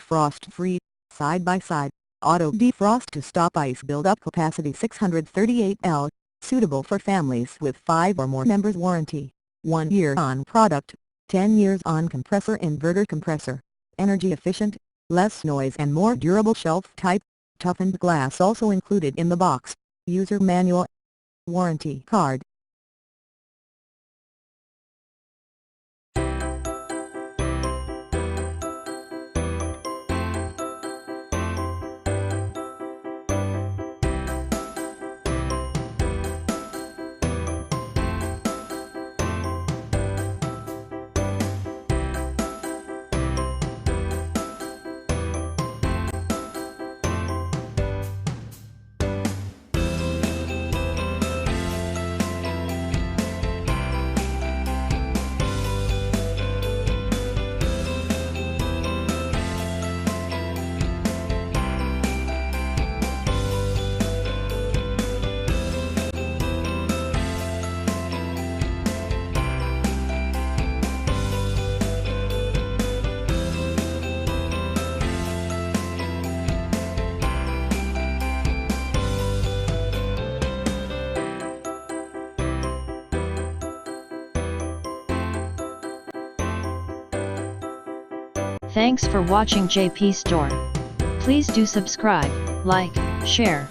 frost-free, side-by-side, auto defrost to stop ice buildup, capacity 638 L, suitable for families with 5 or more members. Warranty, 1 year on product, 10 years on compressor. Inverter compressor, energy efficient, less noise and more durable. Shelf type, toughened glass also included in the box. User manual. Warranty card. Thanks for watching JP Store. Please do subscribe, like, share,